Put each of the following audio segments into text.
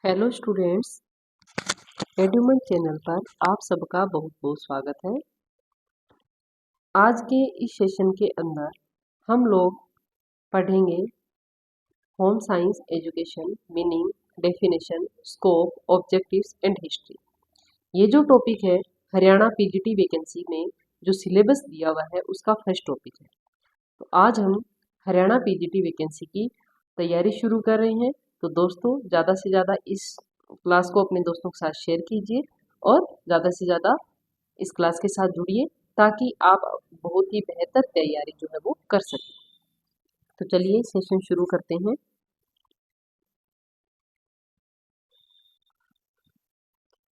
Hello students, एडुमन channel पर आप सबका बहुत बहुत स्वागत है। आज के इस सेशन के अंदर हम लोग पढ़ेंगे home science education meaning, definition, scope, objectives and history. ये जो टॉपिक है हरियाणा पीजीटी वैकेंसी में जो सिलेबस दिया हुआ है उसका फर्स्ट टॉपिक है। तो आज हम हरियाणा पीजीटी वैकेंसी की तैयारी शुरू कर रहे हैं। तो दोस्तों, ज़्यादा से ज़्यादा इस क्लास को अपने दोस्तों के साथ शेयर कीजिए और ज़्यादा से ज़्यादा इस क्लास के साथ जुड़िए ताकि आप बहुत ही बेहतर तैयारी जो है वो कर सकें। तो चलिए सेशन शुरू करते हैं।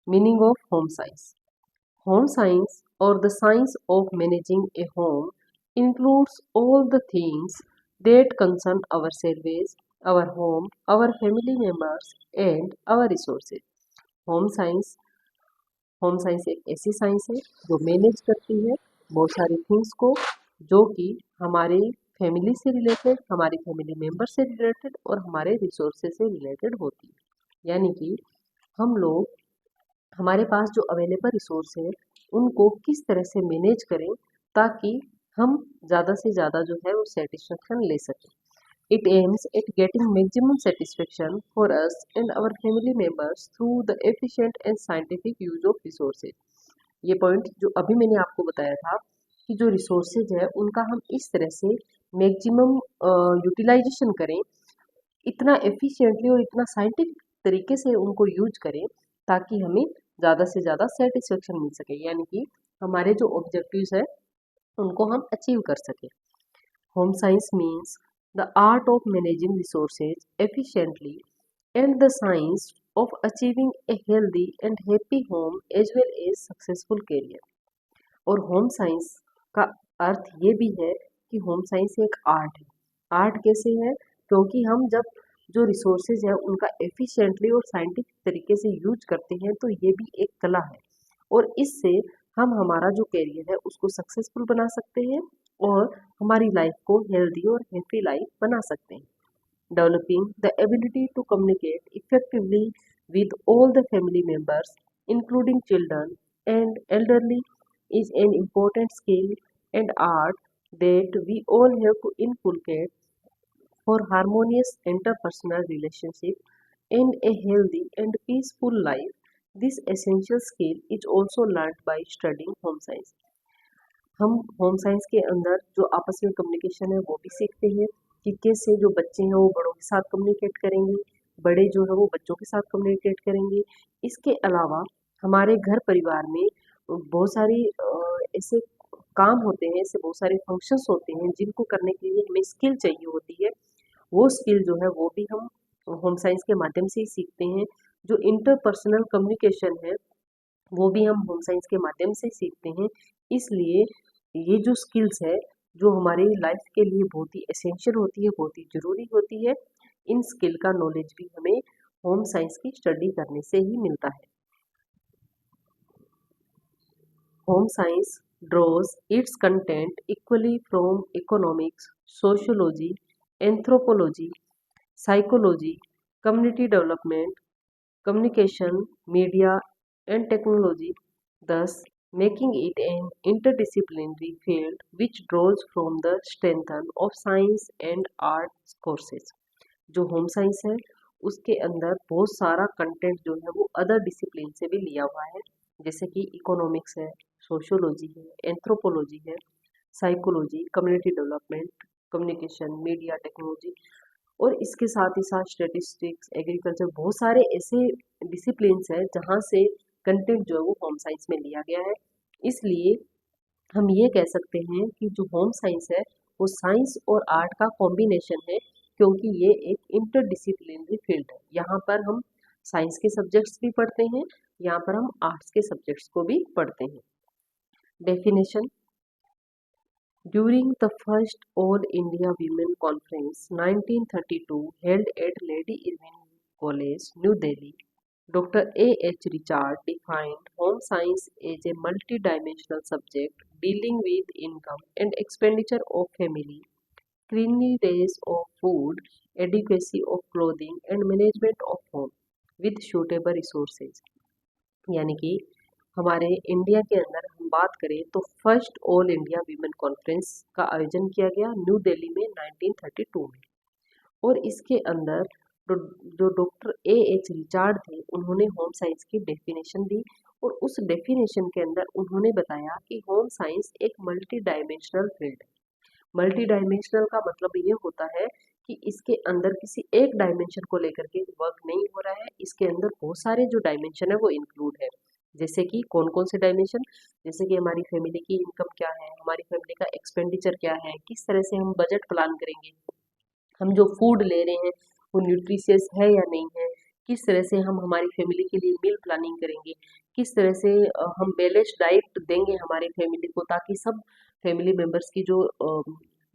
Meaning of home science. Home science, or the science of managing a home, includes all the things that concern our service, our home, our family members, and our resources. Home science home science एक ऐसी science है जो manage करती है बहुत सारी things को, जो कि हमारे फैमिली से रिलेटेड, हमारे फैमिली मेम्बर से रिलेटेड और हमारे रिसोर्सेज से रिलेटेड होती है। यानी कि हम लोग हमारे पास जो अवेलेबल रिसोर्स है उनको किस तरह से मैनेज करें ताकि हम ज़्यादा से ज़्यादा जो है वो सेटिस्फेक्शन ले सकें। It aims at getting maximum satisfaction for us and our family members through the efficient and scientific use of resources. ये पॉइंट जो अभी मैंने आपको बताया था कि जो रिसोर्सेज है उनका हम इस तरह से मैक्सिमम यूटिलाइजेशन करें, इतना एफिशिएंटली और इतना साइंटिफिक तरीके से उनको यूज करें ताकि हमें ज़्यादा से ज़्यादा सेटिस्फेक्शन मिल सके, यानी कि हमारे जो ऑब्जेक्टिव्स है उनको हम अचीव कर सकें। Home science means the art of managing resources efficiently and the science of achieving a healthy and happy home as well as successful career. और होम साइंस का अर्थ ये भी है कि होम साइंस एक आर्ट है। आर्ट कैसे है? क्योंकि हम जब जो रिसोर्सेज है उनका एफिशिएंटली और साइंटिफिक तरीके से यूज करते हैं तो ये भी एक कला है और इससे हम हमारा जो कैरियर है उसको सक्सेसफुल बना सकते हैं और हमारी लाइफ को हेल्दी और हैप्पी लाइफ बना सकते हैं। Developing the ability to communicate effectively with all the family members, including children and elderly, is an important skill and art that we all have to inculcate for harmonious interpersonal relationship and a healthy and peaceful life. This essential skill is also learned by studying home science. हम home science के अंदर जो आपस में communication है वो भी सीखते हैं कि कैसे जो बच्चे हैं वो बड़ों के साथ कम्युनिकेट करेंगे, बड़े जो है वो बच्चों के साथ कम्युनिकेट करेंगे। इसके अलावा हमारे घर परिवार में बहुत सारी ऐसे काम होते हैं, ऐसे बहुत सारे फंक्शंस होते हैं जिनको करने के लिए हमें स्किल चाहिए होती है। वो स्किल जो है वो भी हम होम साइंस के माध्यम से ही सीखते हैं। जो इंटरपर्सनल कम्युनिकेशन है वो भी हम होम साइंस के माध्यम से सीखते हैं। इसलिए ये जो स्किल्स है जो हमारी लाइफ के लिए बहुत ही एसेंशियल होती है, बहुत ही ज़रूरी होती है, इन स्किल का नॉलेज भी हमें होम साइंस की स्टडी करने से ही मिलता है। Home science draws its content equally from economics, sociology, anthropology, psychology, community development, communication, media, and technology, thus making it an interdisciplinary field which draws from the strength of science and arts courses। जो home science है उसके अंदर बहुत सारा content जो है वो other discipline से भी लिया हुआ है, जैसे कि इकोनॉमिक्स है, सोशियोलॉजी है, एंथ्रोपोलॉजी है, psychology, community development, communication, media, technology और इसके साथ ही साथ स्टैटिस्टिक्स, एग्रीकल्चर, बहुत सारे ऐसे डिसिप्लिन्स हैं जहाँ से कंटेंट जो है वो होम साइंस में लिया गया है। इसलिए हम ये कह सकते हैं कि जो होम साइंस है वो साइंस और आर्ट का कॉम्बिनेशन है, क्योंकि ये एक इंटरडिसिप्लिनरी फील्ड है। यहाँ पर हम साइंस के सब्जेक्ट्स भी पढ़ते हैं, यहाँ पर हम आर्ट्स के सब्जेक्ट्स को भी पढ़ते हैं। Definition. During the first All India Women Conference 1932 held at Lady Irwin College, New Delhi, Dr. A. H. Richard defined home science as a multi-dimensional subject dealing with income and expenditure of family, cleanliness of food, adequacy of clothing, and management of home. With suitable resources। यानी कि हमारे India के अंदर हम बात करें तो first all India women conference का आयोजन किया गया न्यू दिल्ली में 1932 में। और इसके अंदर जो डॉक्टर A.H. रिचार्ड थे उन्होंने होम साइंस की डेफिनेशन दी, और उस डेफिनेशन के अंदर उन्होंने बताया कि होम साइंस एक मल्टी डायमेंशनल फील्ड है। मल्टी डायमेंशनल का मतलब ये होता है कि इसके अंदर किसी एक डायमेंशन को लेकर के वर्क नहीं हो रहा है, इसके अंदर बहुत सारे जो डायमेंशन है वो इंक्लूड है। जैसे कि कौन कौन से डायमेंशन, जैसे कि हमारी फैमिली की इनकम क्या है, हमारी फैमिली का एक्सपेंडिचर क्या है, किस तरह से हम बजट प्लान करेंगे, हम जो फूड ले रहे हैं वो न्यूट्रिशियस है या नहीं है, किस तरह से हम हमारी फैमिली के लिए मील प्लानिंग करेंगे, किस तरह से हम बैलेंस डाइट देंगे हमारी फैमिली को, ताकि सब फैमिली मेम्बर्स की जो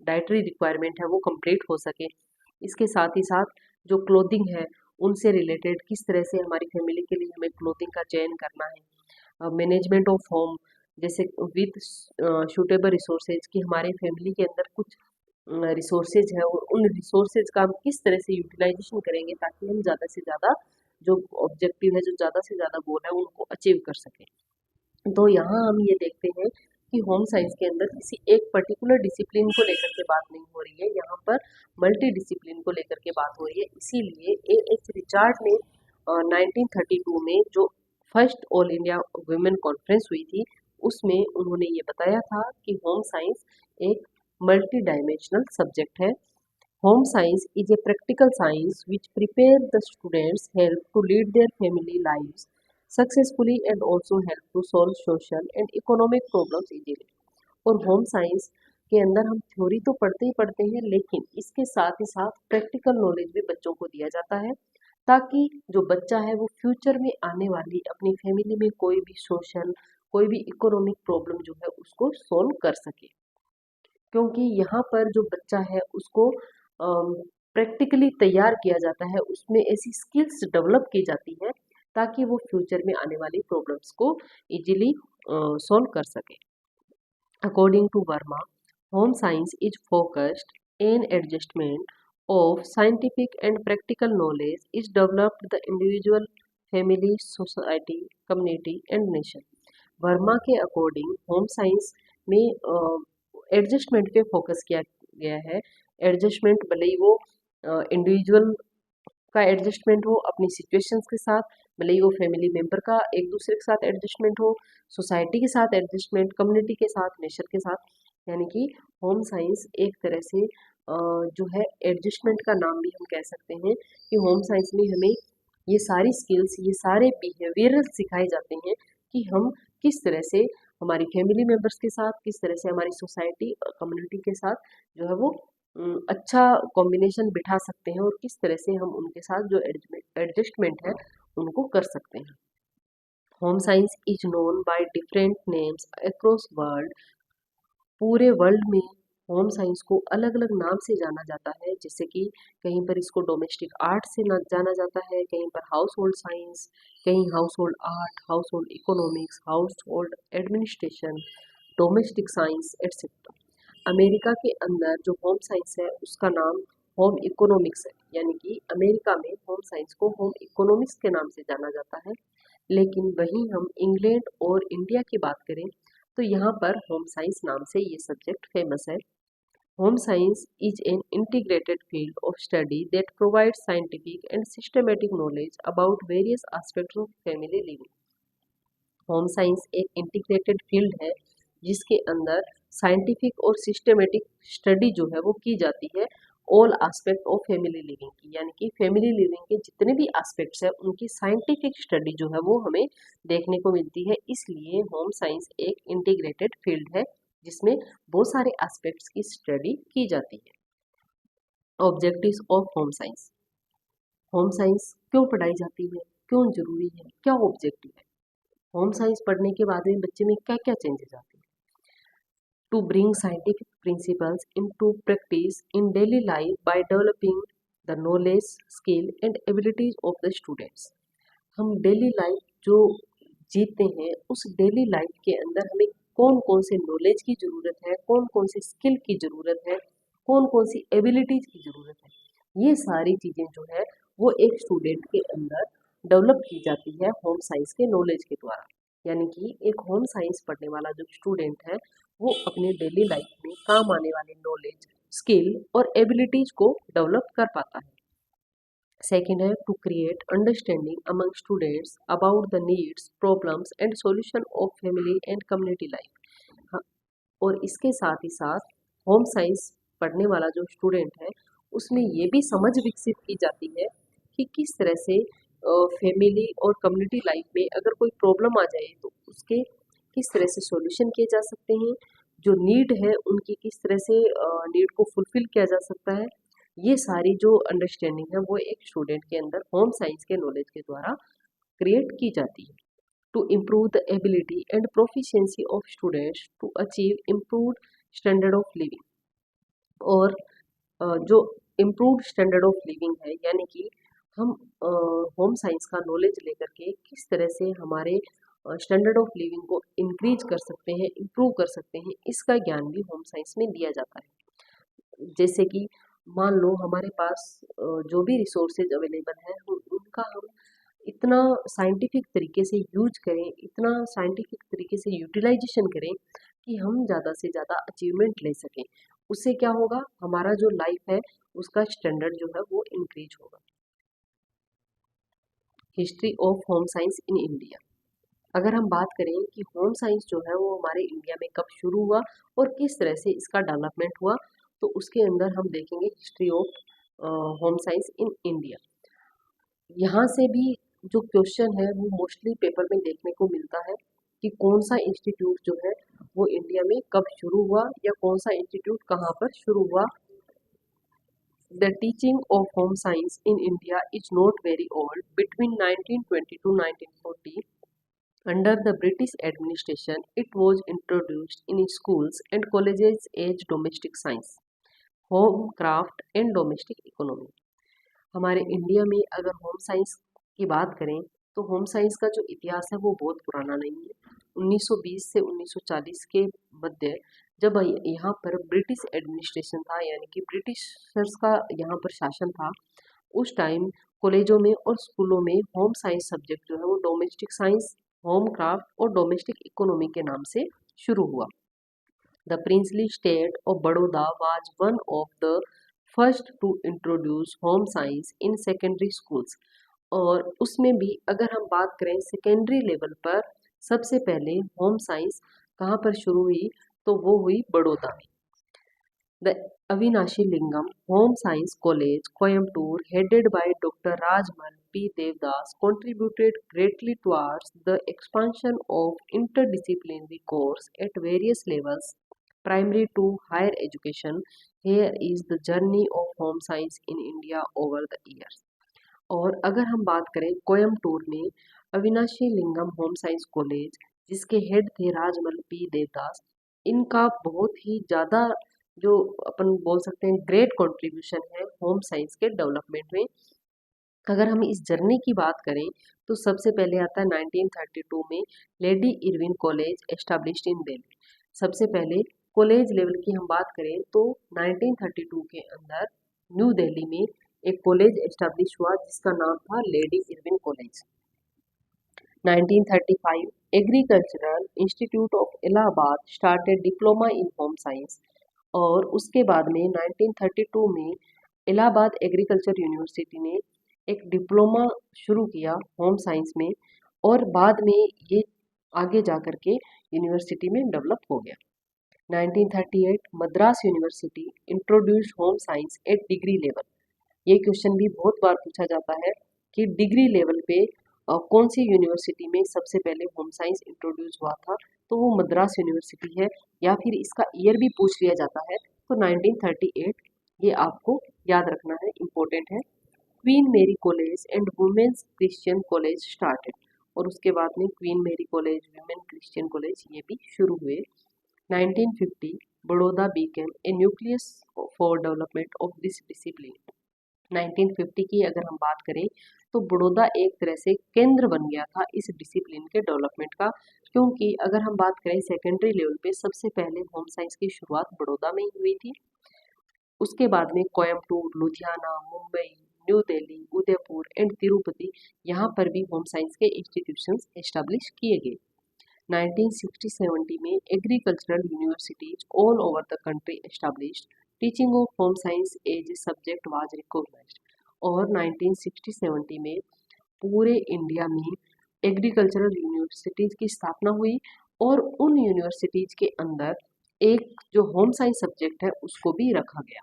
डाइटरी रिक्वायरमेंट है वो कंप्लीट हो सके। इसके साथ ही साथ जो क्लोथिंग है उनसे रिलेटेड किस तरह से हमारी फैमिली के लिए हमें क्लोथिंग का चयन करना है। मैनेजमेंट ऑफ होम, जैसे विद सूटेबल रिसोर्सेज, कि हमारे फैमिली के अंदर कुछ रिसोर्सेज है और उन रिसोर्सेज का हम किस तरह से यूटिलाइजेशन करेंगे ताकि हम ज़्यादा से ज़्यादा जो ऑब्जेक्टिव है, जो ज़्यादा से ज़्यादा गोल है उनको अचीव कर सकें। तो यहाँ हम ये देखते हैं कि होम साइंस के अंदर किसी एक पर्टिकुलर डिसिप्लिन को लेकर के बात नहीं हो रही है, यहाँ पर मल्टी डिसिप्लिन को लेकर के बात हो रही है। इसीलिए A.H. रिचार्ड ने 1932 में जो first all India women conference हुई थी उसमें उन्होंने ये बताया था कि होम साइंस एक मल्टी डायमेंशनल सब्जेक्ट है। Home science is a practical science which prepare the students help to lead their family lives successfully and also help to solve social and economic problems easily. और home science के अंदर हम theory तो पढ़ते ही पढ़ते हैं, लेकिन इसके साथ ही साथ प्रैक्टिकल नॉलेज भी बच्चों को दिया जाता है, ताकि जो बच्चा है वो फ्यूचर में आने वाली अपनी फैमिली में कोई भी सोशल, कोई भी इकोनॉमिक प्रॉब्लम जो है उसको सॉल्व कर सके। क्योंकि यहाँ पर जो बच्चा है उसको प्रैक्टिकली तैयार किया जाता है, उसमें ऐसी स्किल्स डेवलप की जाती है ताकि वो फ्यूचर में आने वाली प्रॉब्लम्स को इजीली सॉल्व कर सके। According to Verma, home science is focused in adjustment of scientific and practical knowledge is developed the individual, family, society, community and nation। Verma के अकॉर्डिंग होम साइंस में एडजस्टमेंट पे फोकस किया गया है। एडजस्टमेंट भले ही वो इंडिविजुअल का एडजस्टमेंट हो अपनी सिचुएशंस के साथ, भले ही वो फैमिली मेम्बर का एक दूसरे के साथ एडजस्टमेंट हो, सोसाइटी के साथ एडजस्टमेंट, कम्युनिटी के साथ, नेचर के साथ। यानी कि होम साइंस एक तरह से जो है एडजस्टमेंट का नाम भी हम कह सकते हैं कि होम साइंस में हमें ये सारी स्किल्स, ये सारे बिहेवियरल सिखाए जाते हैं कि हम किस तरह से हमारी फैमिली मेम्बर्स के साथ, किस तरह से हमारी सोसाइटी कम्युनिटी के साथ जो है वो अच्छा कॉम्बिनेशन बिठा सकते हैं, और किस तरह से हम उनके साथ जो एडजस्टमेंट है उनको कर सकते हैं। Home science is known by different names across world. पूरे वर्ल्ड में होम साइंस को अलग अलग नाम से जाना जाता है, जैसे कि कहीं पर इसको डोमेस्टिक आर्ट से जाना जाता है, कहीं पर हाउस होल्ड साइंस, कहीं house hold art, house hold economics, house hold administration, domestic science etcetera. America के अंदर जो होम साइंस है उसका नाम होम इकोनॉमिक्स है, यानी कि अमेरिका में होम साइंस को होम इकोनॉमिक्स के नाम से जाना जाता है। लेकिन वहीं हम इंग्लैंड और इंडिया की बात करें तो यहाँ पर होम साइंस नाम से ये सब्जेक्ट फेमस है। Home science is an integrated field of study that provides scientific and systematic knowledge about various aspects of family living. Home science एक इंटीग्रेटेड फील्ड है जिसके अंदर साइंटिफिक और सिस्टमेटिक स्टडी जो है वो की जाती है all aspect of family living की, यानी कि फैमिली लिविंग के जितने भी एस्पेक्ट्स हैं उनकी साइंटिफिक स्टडी जो है वो हमें देखने को मिलती है। इसलिए होम साइंस एक इंटीग्रेटेड फील्ड है जिसमें बहुत सारे एस्पेक्ट्स की स्टडी की जाती है। Objectives of home science. Home science क्यों पढ़ाई जाती है, क्यों जरूरी है, क्या ऑब्जेक्टिव है, होम साइंस पढ़ने के बाद में बच्चे में क्या क्या चेंजेस आते हैं। To bring scientific principles into practice in daily life by developing the knowledge, skill and abilities of the students. हम डेली लाइफ जो जीते हैं उस डेली लाइफ के अंदर हमें कौन कौन से नॉलेज की ज़रूरत है, कौन कौन सी स्किल की ज़रूरत है, कौन कौन सी एबिलिटीज की ज़रूरत है, ये सारी चीज़ें जो है वो एक स्टूडेंट के अंदर डेवलप की जाती है होम साइंस के नॉलेज के द्वारा। यानी कि एक होम साइंस पढ़ने वाला जो स्टूडेंट है वो अपने डेली लाइफ में काम आने वाले नॉलेज, स्किल और एबिलिटीज को डेवलप कर पाता है। सेकेंड है to create understanding among students about the needs, problems and solution of family and community life. और इसके साथ ही साथ होम साइंस पढ़ने वाला जो स्टूडेंट है उसमें ये भी समझ विकसित की जाती है कि किस तरह से फैमिली और कम्युनिटी लाइफ में अगर कोई प्रॉब्लम आ जाए तो उसके किस तरह से सॉल्यूशन किए जा सकते हैं, जो नीड है उनकी किस तरह से नीड को फुलफिल किया जा सकता है। ये सारी जो अंडरस्टैंडिंग है वो एक स्टूडेंट के अंदर होम साइंस के नॉलेज के द्वारा क्रिएट की जाती है। To improve the ability and proficiency of students to achieve improved standard of living। और जो इम्प्रूव्ड स्टैंडर्ड ऑफ लिविंग है यानी कि हम होम साइंस का नॉलेज लेकर के किस तरह से हमारे स्टैंडर्ड ऑफ लिविंग को इंक्रीज कर सकते हैं, इम्प्रूव कर सकते हैं, इसका ज्ञान भी होम साइंस में दिया जाता है। जैसे कि मान लो हमारे पास जो भी रिसोर्सेज अवेलेबल है उनका हम इतना साइंटिफिक तरीके से यूज करें, इतना साइंटिफिक तरीके से यूटिलाइजेशन करें कि हम ज़्यादा से ज़्यादा अचीवमेंट ले सकें। उससे क्या होगा, हमारा जो लाइफ है उसका स्टैंडर्ड जो है वो इंक्रीज होगा। History of home science in India. अगर हम बात करें कि होम साइंस जो है वो हमारे इंडिया में कब शुरू हुआ और किस तरह से इसका डेवलपमेंट हुआ, तो उसके अंदर हम देखेंगे history of home science in India. यहाँ से भी जो क्वेश्चन है वो मोस्टली पेपर में देखने को मिलता है कि कौन सा इंस्टीट्यूट जो है वो इंडिया में कब शुरू हुआ या कौन सा इंस्टीट्यूट कहाँ पर शुरू हुआ। The teaching of home science in India is not very old. Between 1920 to 1940, under the British administration, it was introduced in schools and colleges as domestic science, home craft and domestic economy। हमारे India में अगर home science की बात करें तो home science का जो इतिहास है वो बहुत पुराना नहीं है। 1920 से 1940 के मध्य जब यहाँ पर ब्रिटिश एडमिनिस्ट्रेशन था यानी कि ब्रिटिशर्स का यहाँ पर शासन था, उस टाइम कॉलेजों में और स्कूलों में होम साइंस सब्जेक्ट जो है वो डोमेस्टिक साइंस, होम क्राफ्ट और डोमेस्टिक इकोनॉमी के नाम से शुरू हुआ। The princely state of Baroda was one of the first to introduce home science in secondary schools। और उसमें भी अगर हम बात करें सेकेंडरी लेवल पर सबसे पहले होम साइंस कहाँ पर शुरू हुई, तो वो हुई बड़ौदा में। The Avinashilingam home science college Coimbatore headed by Dr. Rajmal P. Devdas contributed greatly towards the expansion of interdisciplinary course at various levels primary to higher education। Here is the journey of home science in India over the years। और अगर हम बात करें कोयम्बटूर में अविनाशी लिंगम home science college जिसके head थे Rajmal P Devdas, इनका बहुत ही ज़्यादा जो अपन बोल सकते हैं ग्रेट कंट्रीब्यूशन है होम साइंस के डेवलपमेंट में। अगर हम इस जर्नी की बात करें तो सबसे पहले आता है 1932 में lady Irwin college established in Delhi. सबसे पहले कॉलेज लेवल की हम बात करें तो 1932 के अंदर न्यू दिल्ली में एक कॉलेज एस्टैब्लिश हुआ जिसका नाम था lady Irwin college. 1935 agricultural institute of Allahabad started diploma in home science. और उसके बाद में 1932 में इलाहाबाद एग्रीकल्चर यूनिवर्सिटी ने एक डिप्लोमा शुरू किया होम साइंस में और बाद में ये आगे जा कर के यूनिवर्सिटी में डेवलप हो गया। 1938 Madras university introduced home science at degree level. ये क्वेश्चन भी बहुत बार पूछा जाता है कि डिग्री लेवल पे कौन सी यूनिवर्सिटी में सबसे पहले होम साइंस इंट्रोड्यूस हुआ था, तो वो मद्रास यूनिवर्सिटी है, या फिर इसका ईयर भी पूछ लिया जाता है तो 1938 ये आपको याद रखना है, इम्पोर्टेंट है। Queen Mary College and Women's Christian College started. और उसके बाद में queen Mary college, women Christian college ये भी शुरू हुए। 1950 Baroda Beckham A nucleus for development of this discipline. 1950 की अगर हम बात करें तो बड़ौदा एक तरह से केंद्र बन गया था इस डिसिप्लिन के डेवलपमेंट का, क्योंकि अगर हम बात करें सेकेंडरी लेवल पे सबसे पहले होम साइंस की शुरुआत बड़ौदा में ही हुई थी। उसके बाद में कोयम्बटूर, लुधियाना, मुंबई, न्यू दिल्ली, उदयपुर एंड तिरुपति, यहाँ पर भी होम साइंस के इंस्टीट्यूशंस एस्टेब्लिश किए गए। 1960-70 में agricultural universities all over the country established, teaching of home science as a subject was recognised. और 1960-70 में पूरे इंडिया में एग्रीकल्चरल यूनिवर्सिटीज की स्थापना हुई और उन यूनिवर्सिटीज के अंदर एक जो होम साइंस सब्जेक्ट है उसको भी रखा गया।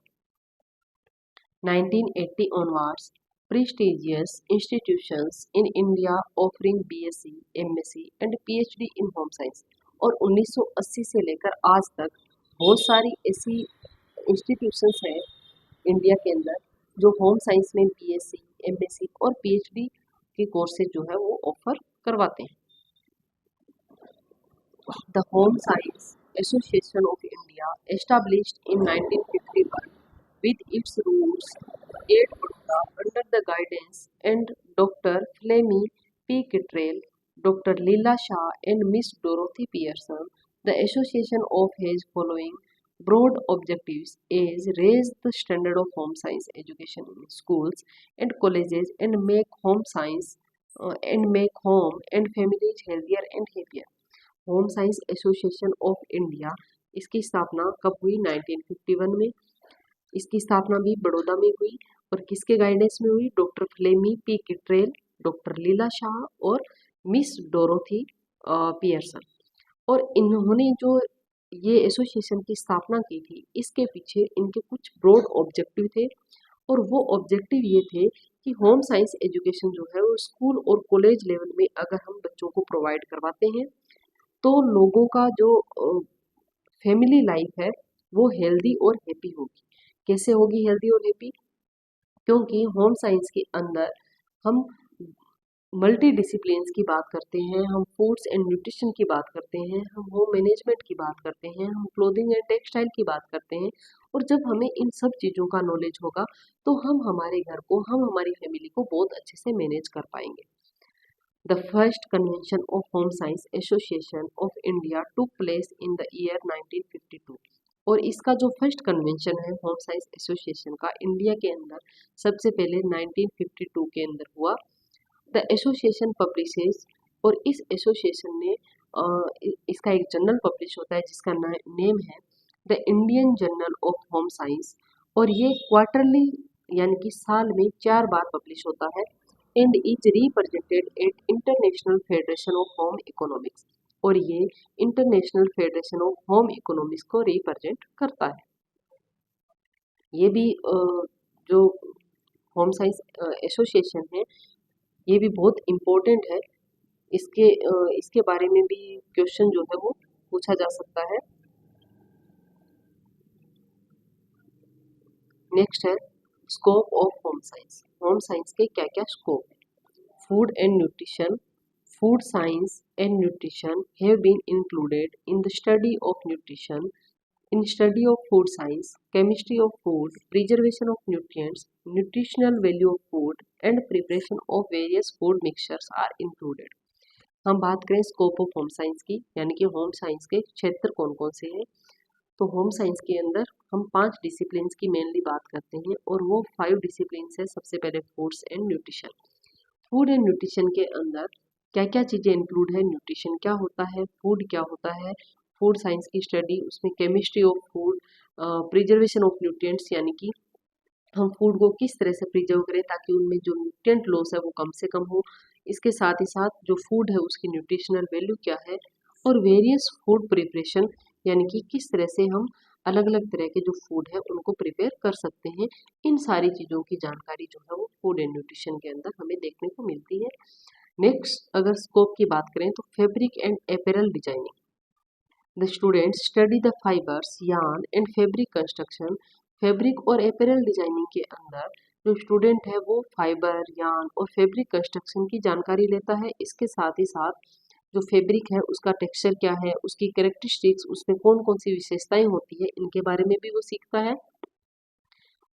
1980 onwards, prestigious institutions in India offering BSc, MSc and PhD in home science। और 1980 से लेकर आज तक बहुत सारी ऐसी इंस्टीट्यूशंस हैं इंडिया के अंदर जो होम साइंस में BSc, MSc और PhD के कोर्सेज जो है वो ऑफर करवाते हैं। The Home Science Association of India, established in 1951 with its roots at Baroda under the guidance and Dr. Flemmy P. Kittrell, Dr. Leela Shah and Miss Dorothy Pearson, the association of has following broad objectives is raise the standard of home science education in schools and colleges and make home science and make home and families healthier and happier। Home science association of India, इसकी स्थापना कब हुई? 1951 में। इसकी स्थापना भी बड़ौदा में हुई और किसके गाइडेंस में हुई? डॉक्टर फ्लेमी पी किट्रेल, डॉक्टर लीला शाह और मिस डोरोथी पियर्सन। और इन्होंने जो ये एसोसिएशन की स्थापना की थी, इसके पीछे इनके कुछ ब्रॉड ऑब्जेक्टिव थे और वो ऑब्जेक्टिव ये थे कि होम साइंस एजुकेशन जो है वो स्कूल और कॉलेज लेवल में अगर हम बच्चों को प्रोवाइड करवाते हैं तो लोगों का जो फैमिली लाइफ है वो हेल्दी और हैप्पी होगी। कैसे होगी हेल्दी और हैप्पी? क्योंकि होम साइंस के अंदर हम मल्टी डिसिप्लिन्स की बात करते हैं, हम फूड्स एंड न्यूट्रिशन की बात करते हैं, हम होम मैनेजमेंट की बात करते हैं, हम क्लोथिंग एंड टेक्सटाइल की बात करते हैं। और जब हमें इन सब चीज़ों का नॉलेज होगा तो हम हमारे घर को, हम हमारी फैमिली को बहुत अच्छे से मैनेज कर पाएंगे। The first convention of Home Science Association of India took place in the year 1952। और इसका जो फर्स्ट कन्वेंशन है होम साइंस एसोसिएशन का इंडिया के अंदर सबसे पहले 1952 के अंदर हुआ। द एसोसिएशन पब्लिशेस, और इस एसोसिएशन ने इसका एक जर्नल पब्लिश होता है जिसका नेम है the Indian journal of home science. और ये क्वार्टरली यानी कि साल में 4 बार पब्लिश होता है and is represented at International Federation of Home Economics. और ये International Federation of Home Economics को रिप्रेजेंट करता है। ये भी जो होम साइंस एसोसिएशन है ये भी बहुत इम्पोर्टेंट है। इसके बारे में भी क्वेश्चन जो है वो पूछा जा सकता है। नेक्स्ट है scope of home science. Home science के क्या क्या स्कोप है? Food and nutrition, food science and nutrition have been included in the study of nutrition, in study of food science, chemistry of food, preservation of nutrients, nutritional value of food and preparation of various food mixtures are included। हम बात करें scope of home science की, यानी कि home science के क्षेत्र कौन कौन से हैं, तो होम साइंस के अंदर हम 5 डिसिप्लिन्स की मेनली बात करते हैं और वो 5 डिसिप्लिन्स है। सबसे पहले foods and nutrition. Food and nutrition के अंदर क्या क्या चीज़ें इंक्लूड है? न्यूट्रिशन क्या होता है, फूड क्या होता है, फूड साइंस की स्टडी, उसमें chemistry of food, preservation of nutrients, यानी कि हम फूड को किस तरह से प्रिजर्व करें ताकि उनमें जो न्यूट्रिएंट लॉस है वो कम से कम हो। इसके साथ ही साथ जो फूड है उसकी न्यूट्रिशनल वैल्यू क्या है, और वेरियस फूड प्रिपरेशन, यानी कि किस तरह से हम अलग अलग तरह के जो फूड है उनको प्रिपेयर कर सकते हैं। इन सारी चीज़ों की जानकारी जो है वो फूड एंड न्यूट्रिशन के अंदर हमें देखने को मिलती है। नेक्स्ट अगर स्कोप की बात करें तो fabric and apparel designing. The students study the fibres, yarn and fabric construction. Fabric और एपेरल डिजाइनिंग के अंदर जो स्टूडेंट है वो फाइबर, यार्न और फैब्रिक कंस्ट्रक्शन की जानकारी लेता है। इसके साथ ही साथ जो फैब्रिक है उसका टेक्सचर क्या है, उसकी कैरेक्टरिस्टिक्स, उसमें कौन कौन सी विशेषताएं होती है, इनके बारे में भी वो सीखता है।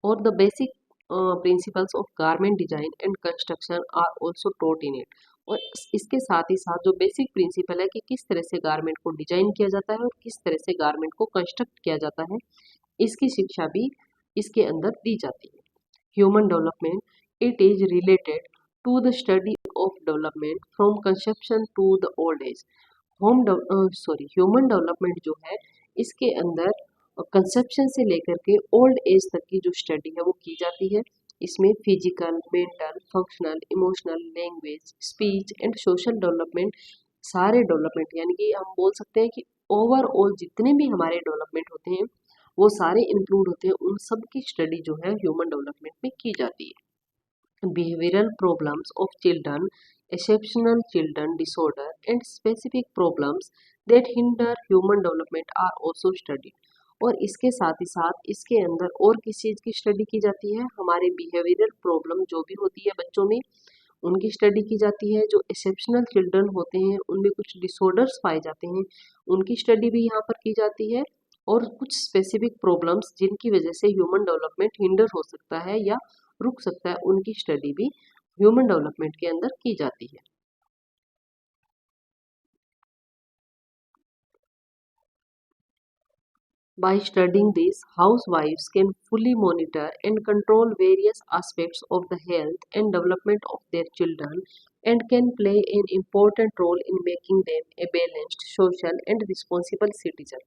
और the basic principles of garment design and construction are also taught in it. और इसके साथ ही साथ जो बेसिक प्रिंसिपल है कि किस तरह से गारमेंट को डिजाइन किया जाता है और किस तरह से गारमेंट को कंस्ट्रक्ट किया जाता है, इसकी शिक्षा भी इसके अंदर दी जाती है। Human development, It is related to the study of development from conception to the old age. Human development जो है इसके अंदर कंसेप्शन से लेकर के ओल्ड एज तक की जो स्टडी है वो की जाती है। इसमें physical, mental, functional, emotional, language, speech and social development, सारे डेवलपमेंट यानी कि हम बोल सकते हैं कि ओवरऑल जितने भी हमारे डेवलपमेंट होते हैं वो सारे इंक्लूड होते हैं, उन सब की स्टडी जो है ह्यूमन डेवलपमेंट में की जाती है। Behavioral problems of children, exceptional children disorder and specific problems that hinder human development are also studied। और इसके साथ ही साथ इसके अंदर और किस चीज़ की स्टडी की जाती है, हमारे बिहेवियरल प्रॉब्लम जो भी होती है बच्चों में उनकी स्टडी की जाती है। जो एक्सेप्शनल चिल्ड्रन होते हैं उनमें कुछ डिसऑर्डर्स पाए जाते हैं उनकी स्टडी भी यहाँ पर की जाती है। और कुछ स्पेसिफिक प्रॉब्लम्स जिनकी वजह से ह्यूमन डेवलपमेंट हिंडर हो सकता है या रुक सकता है उनकी स्टडी भी ह्यूमन डेवलपमेंट के अंदर की जाती है। By studying this, housewives can fully monitor and control various aspects of the health and development of their children and can play an important role in making them a balanced, social and responsible citizen।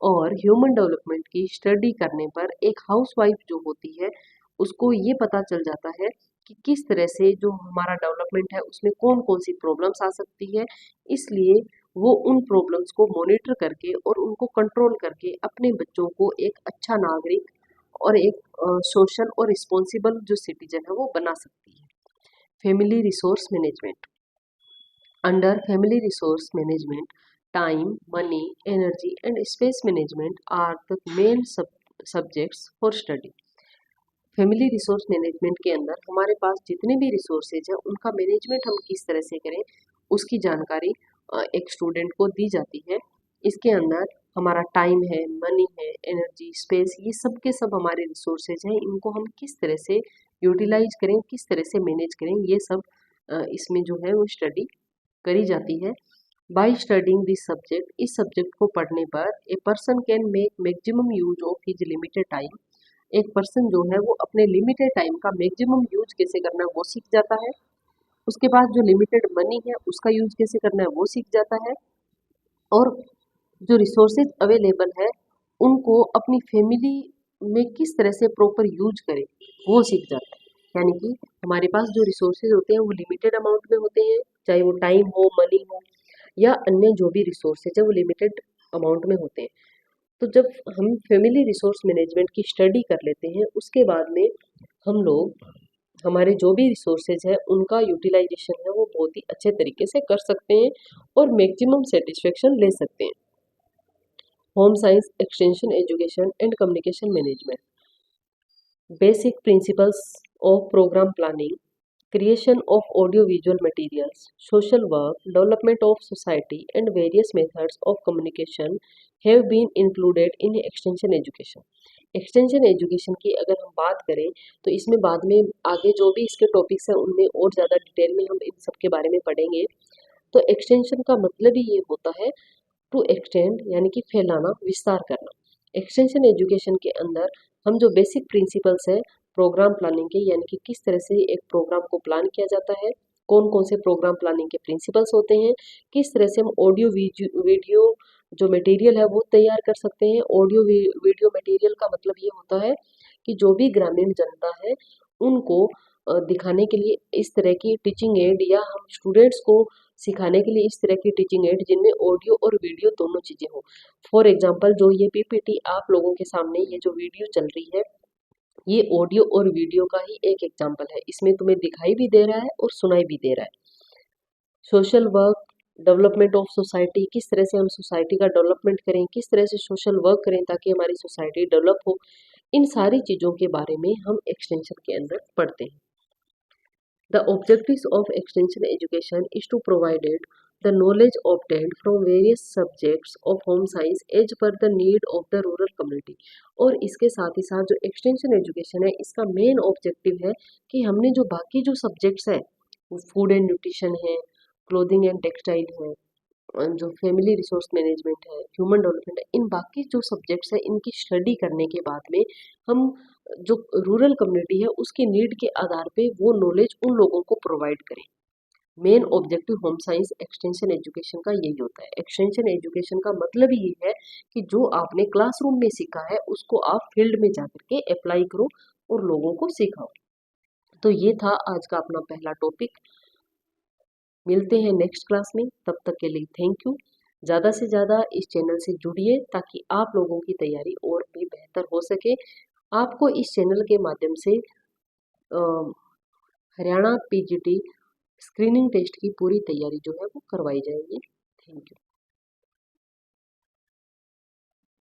और human development की study करने पर एक housewife जो होती है उसको ये पता चल जाता है कि किस तरह से जो हमारा डेवलपमेंट है उसमें कौन कौन सी प्रॉब्लम्स आ सकती है। इसलिए वो उन प्रॉब्लम्स को मॉनिटर करके और उनको कंट्रोल करके अपने बच्चों को एक अच्छा नागरिक और एक सोशल और रिस्पॉन्सिबल जो सिटीजन है वो बना सकती है। Family resource management. Under family resource management, time, money, energy and space management are the main subjects for study। Family resource management के अंदर हमारे पास जितने भी रिसोर्सेज हैं उनका मैनेजमेंट हम किस तरह से करें उसकी जानकारी एक स्टूडेंट को दी जाती है। इसके अंदर हमारा टाइम है, मनी है, एनर्जी, स्पेस, ये सब के सब हमारे रिसोर्सेज हैं, इनको हम किस तरह से यूटिलाइज करें, किस तरह से मैनेज करें, ये सब इसमें जो है वो स्टडी करी जाती है। बाय स्टडिंग दिस सब्जेक्ट, इस सब्जेक्ट को पढ़ने पर a person can make maximum use of his limited time. एक पर्सन जो है वो अपने लिमिटेड टाइम का मैक्सिमम यूज कैसे करना है वो सीख जाता है। उसके पास जो लिमिटेड मनी है उसका यूज कैसे करना है वो सीख जाता है। और जो रिसोर्सेज अवेलेबल है उनको अपनी फैमिली में किस तरह से प्रॉपर यूज करें वो सीख जाता है। यानी कि हमारे पास जो रिसोर्सेज होते हैं वो लिमिटेड अमाउंट में होते हैं, चाहे वो टाइम हो, मनी हो या अन्य जो भी रिसोर्सेज है वो लिमिटेड अमाउंट में होते हैं। तो जब हम फैमिली रिसोर्स मैनेजमेंट की स्टडी कर लेते हैं उसके बाद में हम लोग हमारे जो भी रिसोर्सेज है उनका यूटिलाइजेशन है वो बहुत ही अच्छे तरीके से कर सकते हैं और मैक्सिमम सेटिस्फेक्शन ले सकते हैं। Home science, extension education and communication management. Basic principles of programme planning, creation of audiovisual materials, social work, development of society, and various methods of communication have been included in extension education। Extension education की अगर हम बात करें तो इसमें बाद में आगे जो भी इसके टॉपिक्स हैं उनमें और ज़्यादा डिटेल में हम इन सब के बारे में पढ़ेंगे। तो एक्सटेंशन का मतलब ही ये होता है टू एक्सटेंड यानी कि फैलाना, विस्तार करना। एक्सटेंशन एजुकेशन के अंदर हम जो बेसिक प्रिंसिपल्स है प्रोग्राम प्लानिंग के, यानी कि किस तरह से एक प्रोग्राम को प्लान किया जाता है, कौन कौन से प्रोग्राम प्लानिंग के प्रिंसिपल्स होते हैं, किस तरह से हम ऑडियो वीडियो जो मटेरियल है वो तैयार कर सकते हैं। ऑडियो वीडियो मटेरियल का मतलब ये होता है कि जो भी ग्रामीण जनता है उनको दिखाने के लिए इस तरह की टीचिंग एड या हम स्टूडेंट्स को सिखाने के लिए इस तरह की टीचिंग एड जिनमें ऑडियो और वीडियो दोनों चीज़ें हो। फॉर एग्जांपल जो ये पीपीटी आप लोगों के सामने ये जो वीडियो चल रही है ये ऑडियो और वीडियो का ही एक एग्जांपल है, इसमें तुम्हें दिखाई भी दे रहा है और सुनाई भी दे रहा है। Social work, development of society, किस तरह से हम सोसाइटी का डेवलपमेंट करें, किस तरह से सोशल वर्क करें ताकि हमारी सोसाइटी डेवलप हो, इन सारी चीज़ों के बारे में हम एक्सटेंशन के अंदर पढ़ते हैं। The objectives of extension education is to provide the knowledge obtained from various subjects of home science as per the need of the rural community। और इसके साथ ही साथ जो एक्सटेंशन एजुकेशन है इसका मेन ऑब्जेक्टिव है कि हमने जो बाकी जो सब्जेक्ट्स है फूड एंड न्यूट्रिशन है, क्लोथिंग एंड टेक्सटाइल है, जो फैमिली रिसोर्स मैनेजमेंट है, ह्यूमन डेवलपमेंट है, इन बाकी जो सब्जेक्ट्स है इनकी स्टडी करने के बाद में हम जो रूरल कम्युनिटी है उसकी नीड के आधार पे वो नॉलेज उन लोगों को प्रोवाइड करें। Main objective home science extension education का यही होता है। एक्सटेंशन एजुकेशन का मतलब ही ये है कि जो आपने क्लासरूम में सीखा है उसको आप फील्ड में जाकर के अप्लाई करो और लोगों को सिखाओ। तो ये था आज का अपना पहला टॉपिक। मिलते हैं नेक्स्ट क्लास में, तब तक के लिए थैंक यू। ज़्यादा से ज़्यादा इस चैनल से जुड़िए ताकि आप लोगों की तैयारी और भी बेहतर हो सके। आपको इस चैनल के माध्यम से हरियाणा पीजीटी स्क्रीनिंग टेस्ट की पूरी तैयारी जो है वो करवाई जाएगी। Thank you.